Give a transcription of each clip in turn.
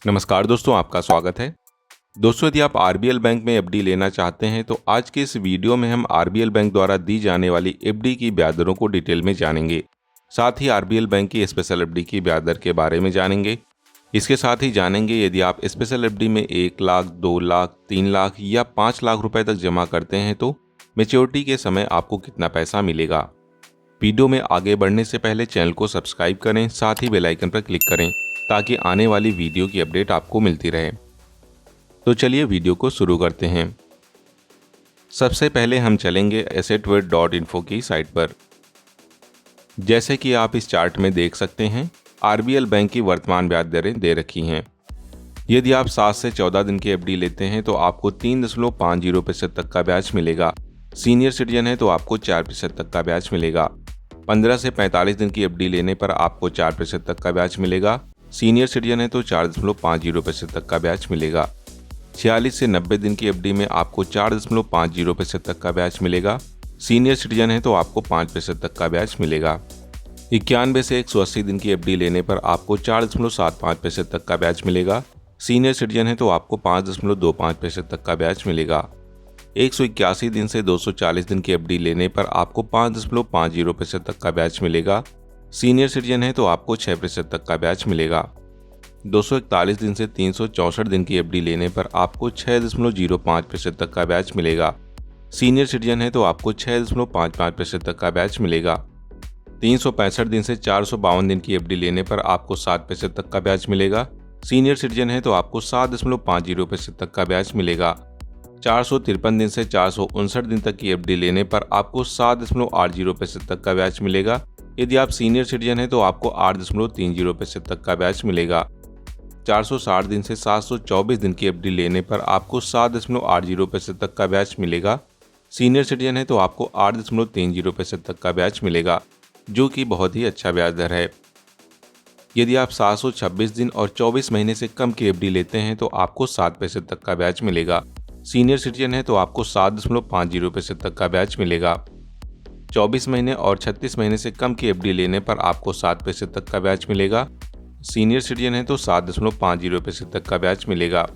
नमस्कार दोस्तों, आपका स्वागत है। दोस्तों, यदि आप आरबीएल बैंक में एफडी लेना चाहते हैं तो आज के इस वीडियो में हम आरबीएल बैंक द्वारा दी जाने वाली एफडी की ब्याज दरों को डिटेल में जानेंगे। साथ ही आरबीएल बैंक की स्पेशल एफडी की ब्याज दर के बारे में जानेंगे। इसके साथ ही जानेंगे यदि आप स्पेशल एफडी में 1 लाख, 2 लाख, 3 लाख या 5 लाख रुपए तक जमा करते हैं तो मैच्योरिटी के समय आपको कितना पैसा मिलेगा। वीडियो में आगे बढ़ने से पहले चैनल को सब्सक्राइब करें, साथ ही बेल आइकन पर क्लिक करें ताकि आने वाली वीडियो की अपडेट आपको मिलती रहे। तो चलिए वीडियो को शुरू करते हैं। सबसे पहले हम चलेंगे assetware.info की साइट पर। जैसे कि आप इस चार्ट में देख सकते हैं, आरबीएल बैंक की वर्तमान ब्याज दरें दे रखी हैं। यदि आप 7 से 14 दिन की एफडी लेते हैं तो आपको 3.50% तक का ब्याज मिलेगा। सीनियर सिटीजन है तो आपको 4% तक का ब्याज मिलेगा। 15 से 45 दिन की एफडी लेने पर आपको 4% तक का ब्याज मिलेगा। सीनियर सिटीजन है तो 4.50% तक का ब्याज मिलेगा। 46 से 90 दिन की एफडी में आपको 4.50% तक का ब्याज मिलेगा। सीनियर सिटीजन है तो आपको 5% तक का ब्याज मिलेगा। 91 से 180 दिन की एफडी लेने पर आपको 4.75% तक का ब्याज मिलेगा। सीनियर सिटीजन है तो आपको 5.25% तक का ब्याज मिलेगा। 181 दिन से 240 दिन की एफडी लेने पर आपको 5.50% तक का ब्याज मिलेगा। सीनियर सिटीजन है तो आपको 6% तक का ब्याज मिलेगा। 241 दिन से 364 दिन की एफडी लेने पर आपको 6.05% तक का ब्याज मिलेगा। सीनियर सिटीजन है तो आपको 6.55% तक का ब्याज मिलेगा। 365 दिन से 452 दिन की एफडी लेने पर आपको 7% तक का ब्याज मिलेगा। सीनियर सिटीजन है तो आपको 7.50% तक का ब्याज मिलेगा। 453 दिन से 459 दिन तक की एफडी लेने पर आपको 7.80% तक का ब्याज मिलेगा। यदि आप सीनियर सिटीजन हैं तो आपको 8.30% तक का ब्याज मिलेगा। 460 दिन से 724 दिन की एफडी लेने पर आपको 7.80% तक का ब्याज मिलेगा। सीनियर सिटीजन है तो आपको 8.30% तक का ब्याज मिलेगा, जो कि बहुत ही अच्छा ब्याज दर है। यदि आप 726 दिन और 24 महीने से कम की एफडी लेते हैं तो आपको 7% तक का ब्याज मिलेगा। सीनियर सिटीजन है तो आपको 7.50% तक का ब्याज मिलेगा। 24 महीने और 36 महीने से कम की एफडी लेने पर आपको 7% तक का ब्याज मिलेगा। सीनियर सिटीजन है तो 7.50% तक का ब्याज मिलेगा।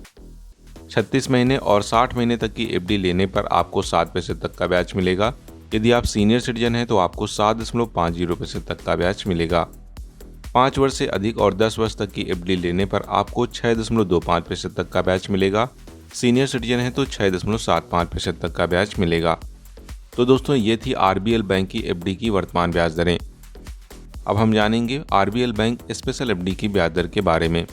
36 महीने और 60 महीने तक की एफडी लेने पर आपको 7% तक का ब्याज मिलेगा। यदि आप सीनियर सिटीजन हैं तो आपको 7.50% तक का ब्याज मिलेगा। 5 वर्ष से अधिक और 10 वर्ष तक की एफडी लेने पर आपको 6.25% तक का ब्याज मिलेगा। सीनियर सिटीजन है तो 6.75% तक का ब्याज मिलेगा। तो दोस्तों, ये थी आरबीएल बैंक की एफडी की वर्तमान ब्याज दरें। अब हम जानेंगे आरबीएल बैंक स्पेशल एफडी की ब्याज दर के बारे में।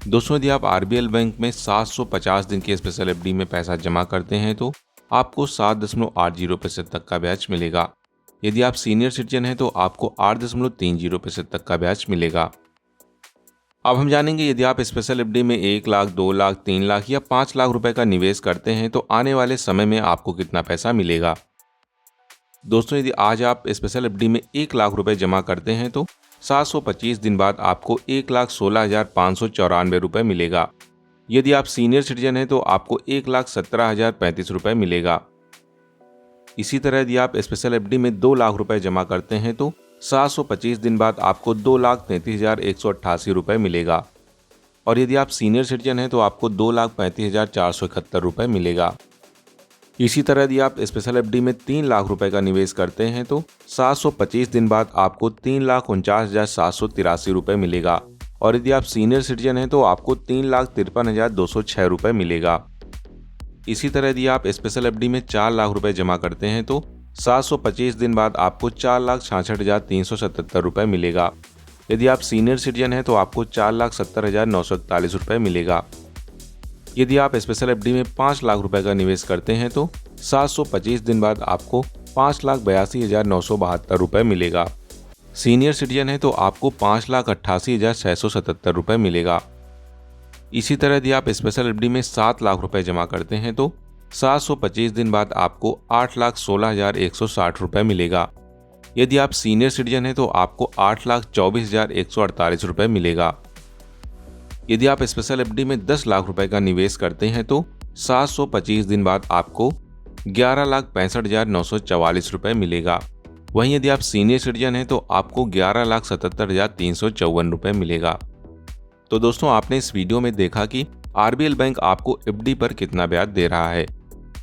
दोस्तों, यदि आप आरबीएल बैंक में 750 दिन की स्पेशल एफडी में पैसा जमा करते हैं तो आपको 7.80% तक का ब्याज मिलेगा। यदि आप सीनियर सिटीजन हैं तो आपको 8.30% तक का ब्याज मिलेगा। अब हम जानेंगे यदि आप स्पेशल एफडी में 1 लाख, 2 लाख, 3 लाख या 5 लाख रुपए का निवेश करते हैं तो आने वाले समय में आपको कितना पैसा मिलेगा। दोस्तों, यदि आज आप स्पेशल एफडी में 1 लाख रुपए जमा करते हैं तो 725 दिन बाद आपको 1,16,594 रुपए मिलेगा। यदि आप सीनियर सिटीजन हैं तो आपको 1,17,035 रुपए मिलेगा। इसी तरह यदि आप स्पेशल एफडी में 2 लाख रुपए जमा करते हैं तो 725 दिन बाद आपको 2,33,188 रुपए मिलेगा। और यदि आप सीनियर सिटीजन हैं तो आपको 2,35,471 रुपए मिलेगा। इसी तरह यदि आप स्पेशल एफडी में 3 लाख रुपए का निवेश करते हैं तो 725 दिन बाद आपको 3,49,783 रुपए मिलेगा। और यदि आप सीनियर सिटीजन हैं तो आपको 3,53,206 रुपए मिलेगा। इसी तरह यदि आप स्पेशल एफडी में 4 लाख रुपए जमा करते हैं तो 725 दिन बाद आपको 4,66,377 रुपए मिलेगा। यदि आप सीनियर सिटीजन हैं तो आपको 4,70,941 रुपए मिलेगा। यदि आप स्पेशल एफडी में 5 लाख रुपए का निवेश करते हैं तो 725 दिन बाद आपको 5,82,972 रुपए मिलेगा। सीनियर सिटीजन है तो आपको 5,88,677 रुपए मिलेगा। इसी तरह यदि आप स्पेशल एफडी में 7 लाख रुपए जमा करते हैं तो 725 दिन बाद आपको 8,16,160 रुपए मिलेगा। यदि आप सीनियर सिटीजन हैं तो आपको 8,24,148 रुपए मिलेगा। यदि आप स्पेशल एफडी में 10 लाख रुपए का निवेश करते हैं तो 725 दिन बाद आपको 11,65,944 रुपए मिलेगा। वहीं यदि आप सीनियर सिटीजन हैं तो आपको 11,77,354 रुपए मिलेगा। तो दोस्तों आपने इस वीडियो में देखा कि आरबीएल बैंक आपको एफडी पर कितना ब्याज दे रहा है।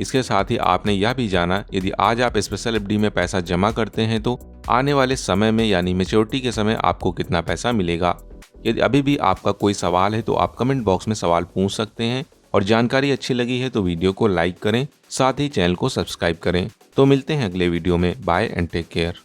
इसके साथ ही आपने यह भी जाना यदि आज आप स्पेशल एफडी में पैसा जमा करते हैं तो आने वाले समय में यानी मैच्योरिटी के समय आपको कितना पैसा मिलेगा। यदि अभी भी आपका कोई सवाल है तो आप कमेंट बॉक्स में सवाल पूछ सकते हैं और जानकारी अच्छी लगी है तो वीडियो को लाइक करें, साथ ही चैनल को सब्सक्राइब करें। तो मिलते हैं अगले वीडियो में। Bye and take care.